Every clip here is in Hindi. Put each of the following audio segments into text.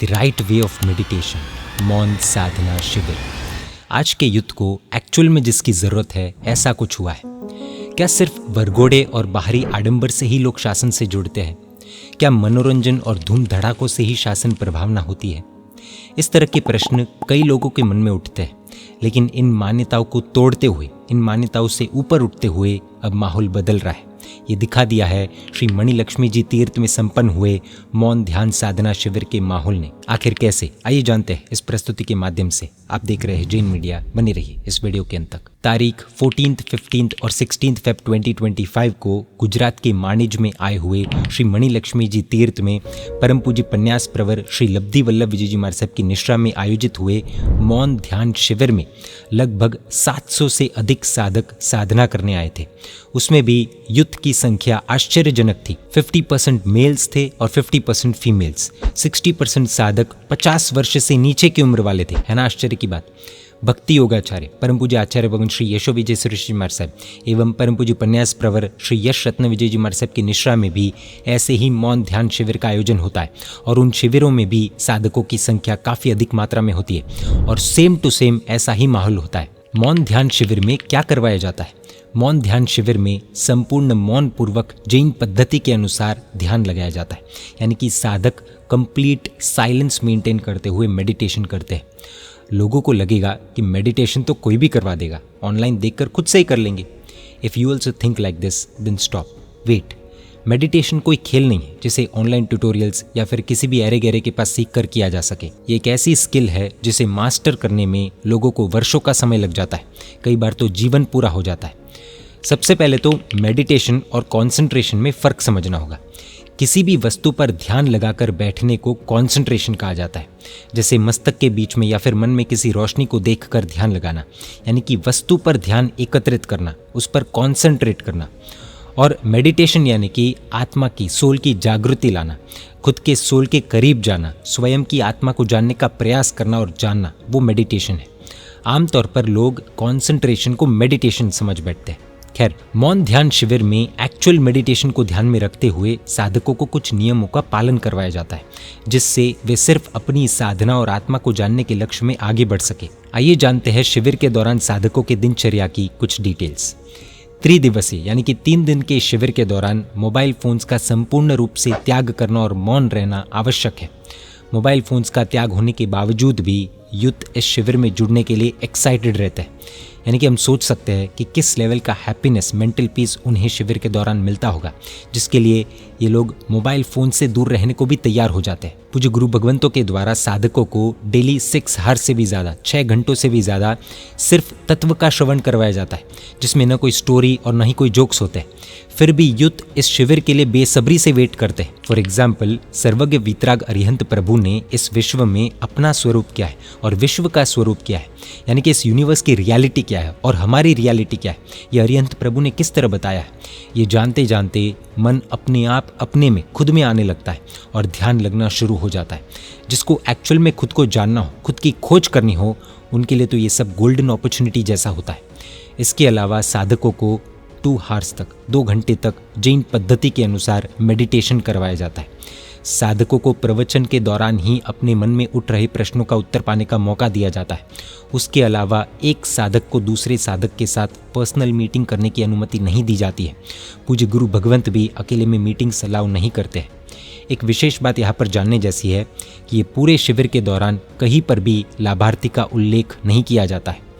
The right way of meditation, मौन साधना शिविर। आज के युद्ध को एक्चुअल में जिसकी ज़रूरत है, ऐसा कुछ हुआ है क्या? सिर्फ वरघोड़े और बाहरी आडंबर से ही लोग शासन से जुड़ते हैं क्या? मनोरंजन और धूम धड़ाकों से ही शासन प्रभावना होती है? इस तरह के प्रश्न कई लोगों के मन में उठते हैं, लेकिन इन मान्यताओं को तोड़ते हुए, इन मान्यताओं से ऊपर उठते हुए अब माहौल बदल रहा है। ये दिखा दिया है श्री मणिलक्ष्मी जी तीर्थ में संपन्न हुए मौन ध्यान साधना शिविर के माहौल ने। आखिर कैसे, आइए जानते हैं इस प्रस्तुति के माध्यम से। आप देख रहे हैं जैन मीडिया, बने रहिए इस वीडियो के अंत तक। तारीख 14, 15 और 16 फेब 2025 को गुजरात के माणिज में आए हुए श्री मणिलक्ष्मी जी तीर्थ में परम पूज्य पन्यास प्रवर श्री लब्धि वल्लभ विजय जी महाराज साहब की निश्रा में आयोजित हुए मौन ध्यान शिविर में लगभग 700 से अधिक साधक साधना करने आए थे। उसमें भी युद्ध की संख्या आश्चर्यजनक थी। 50% मेल्स थे और 50% फीमेल्स। 60% साधक 50 वर्ष से नीचे की उम्र वाले थे। है ना आश्चर्य की बात। भक्ति योगाचार्य परम पूज्य आचार्य भगवान श्री यशो विजय सुरेश जी महाराज साहब एवं परम पूज्य पन्यास प्रवर श्री यश रत्न विजय जी महाराज साहब की निश्रा में भी ऐसे ही मौन ध्यान शिविर का आयोजन होता है और उन शिविरों में भी साधकों की संख्या काफ़ी अधिक मात्रा में होती है और सेम टू सेम ऐसा ही माहौल होता है। मौन ध्यान शिविर में क्या करवाया जाता है? मौन ध्यान शिविर में संपूर्ण मौन पूर्वक जैन पद्धति के अनुसार ध्यान लगाया जाता है, यानी कि साधक कंप्लीट साइलेंस मेंटेन करते हुए मेडिटेशन करते हैं। लोगों को लगेगा कि मेडिटेशन तो कोई भी करवा देगा, ऑनलाइन देखकर खुद से ही कर लेंगे। If you also think like this then stop, wait. Meditation कोई खेल नहीं है जिसे ऑनलाइन ट्यूटोरियल्स या फिर किसी भी ऐरे गहरे के पास सीख कर किया जा सके। ये एक ऐसी स्किल है जिसे मास्टर करने में लोगों को वर्षों का समय लग जाता है, कई बार तो जीवन पूरा हो जाता है। सबसे पहले तो मेडिटेशन और कंसंट्रेशन में फ़र्क समझना होगा। किसी भी वस्तु पर ध्यान लगाकर बैठने को कंसंट्रेशन कहा जाता है, जैसे मस्तक के बीच में या फिर मन में किसी रोशनी को देखकर ध्यान लगाना, यानी कि वस्तु पर ध्यान एकत्रित करना, उस पर कंसंट्रेट करना। और मेडिटेशन यानी कि आत्मा की, सोल की जागृति लाना, खुद के सोल के करीब जाना, स्वयं की आत्मा को जानने का प्रयास करना और जानना, वो मेडिटेशन है। आमतौर पर लोग कंसंट्रेशन को मेडिटेशन समझ बैठते हैं। खैर, मौन ध्यान शिविर में एक्चुअल मेडिटेशन को ध्यान में रखते हुए साधकों को कुछ नियमों का पालन करवाया जाता है, जिससे वे सिर्फ अपनी साधना और आत्मा को जानने के लक्ष्य में आगे बढ़ सके। आइए जानते हैं शिविर के दौरान साधकों के दिनचर्या की कुछ डिटेल्स। त्रिदिवसीय यानी कि 3 दिन के शिविर के दौरान मोबाइल फोन्स का संपूर्ण रूप से त्याग करना और मौन रहना आवश्यक है। मोबाइल फोन्स का त्याग होने के बावजूद भी यूथ इस शिविर में जुड़ने के लिए एक्साइटेड रहते हैं, यानी कि हम सोच सकते हैं कि किस लेवल का हैप्पीनेस, मेंटल पीस उन्हें शिविर के दौरान मिलता होगा, जिसके लिए ये लोग मोबाइल फ़ोन से दूर रहने को भी तैयार हो जाते हैं। पूज्य गुरु भगवंतों के द्वारा साधकों को डेली 6 आवर से भी ज़्यादा, 6 घंटों से भी ज़्यादा सिर्फ तत्व का श्रवण करवाया जाता है, जिसमें न कोई स्टोरी और न ही कोई जोक्स होते हैं। फिर भी यूथ इस शिविर के लिए बेसब्री से वेट करते हैं। फॉर एग्जाम्पल, सर्वज्ञ वीतराग अरिहंत प्रभु ने इस विश्व में अपना स्वरूप क्या है और विश्व का स्वरूप क्या है, यानी कि इस यूनिवर्स की रियलिटी क्या है और हमारी रियलिटी क्या है, ये अरिहंत प्रभु ने किस तरह बताया है। ये जानते जानते मन अपने आप अपने में खुद में आने लगता है और ध्यान लगना शुरू हो जाता है। जिसको एक्चुअल में खुद को जानना हो, खुद की खोज करनी हो, उनके लिए तो ये सब गोल्डन अपॉर्चुनिटी जैसा होता है। इसके अलावा साधकों को 2 आवर्स तक, 2 घंटे तक जैन पद्धति के अनुसार मेडिटेशन करवाया जाता है। साधकों को प्रवचन के दौरान ही अपने मन में उठ रहे प्रश्नों का उत्तर पाने का मौका दिया जाता है। उसके अलावा एक साधक को दूसरे साधक के साथ पर्सनल मीटिंग करने की अनुमति नहीं दी जाती है। पूज्य गुरु भगवंत भी अकेले में मीटिंग्स अलाउ नहीं करते हैं। एक विशेष बात यहाँ पर जानने जैसी है कि ये पूरे शिविर के दौरान कहीं पर भी लाभार्थी का उल्लेख नहीं किया जाता है।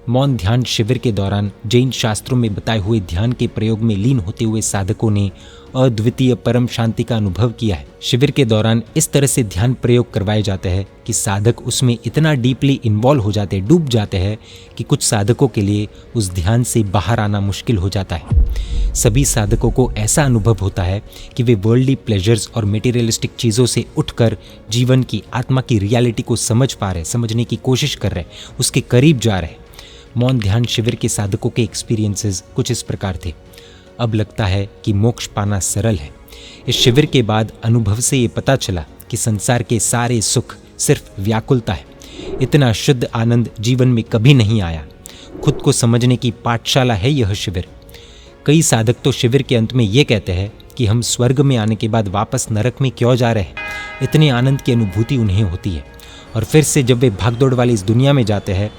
मौन ध्यान शिविर के दौरान जैन शास्त्रों में बताए हुए ध्यान के प्रयोग में लीन होते हुए साधकों ने अद्वितीय परम शांति का अनुभव किया है। शिविर के दौरान इस तरह से ध्यान प्रयोग करवाए जाते हैं कि साधक उसमें इतना डीपली इन्वॉल्व हो जाते हैं, डूब जाते हैं कि कुछ साधकों के लिए उस ध्यान से बाहर आना मुश्किल हो जाता है। सभी साधकों को ऐसा अनुभव होता है कि वे वर्ल्डली प्लेजर्स और मटेरियलिस्टिक चीज़ों से उठकर जीवन की, आत्मा की रियलिटी को समझ पा रहे, समझने की कोशिश कर रहे, उसके करीब जा रहे। मौन ध्यान शिविर के साधकों के एक्सपीरियंसेस कुछ इस प्रकार थे। अब लगता है कि मोक्ष पाना सरल है। इस शिविर के बाद अनुभव से ये पता चला कि संसार के सारे सुख सिर्फ व्याकुलता है। इतना शुद्ध आनंद जीवन में कभी नहीं आया। खुद को समझने की पाठशाला है यह शिविर। कई साधक तो शिविर के अंत में ये कहते हैं कि हम स्वर्ग में आने के बाद वापस नरक में क्यों जा रहे हैं, इतने आनंद की अनुभूति उन्हें होती है। और फिर से जब वे भागदौड़ वाली इस दुनिया में जाते हैं,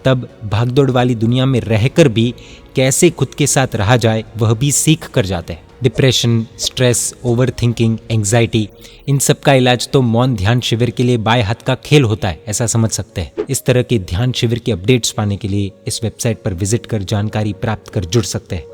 तब भागदौड़ वाली दुनिया में रहकर भी कैसे खुद के साथ रहा जाए वह भी सीख कर जाते हैं। Depression, stress, overthinking, anxiety, इन सब का इलाज तो मौन ध्यान शिविर के लिए बाएं हाथ का खेल होता है, ऐसा समझ सकते हैं। इस तरह के ध्यान शिविर के अपडेट्स पाने के लिए इस वेबसाइट पर विजिट कर जानकारी प्राप्त कर जुड़ सकते हैं।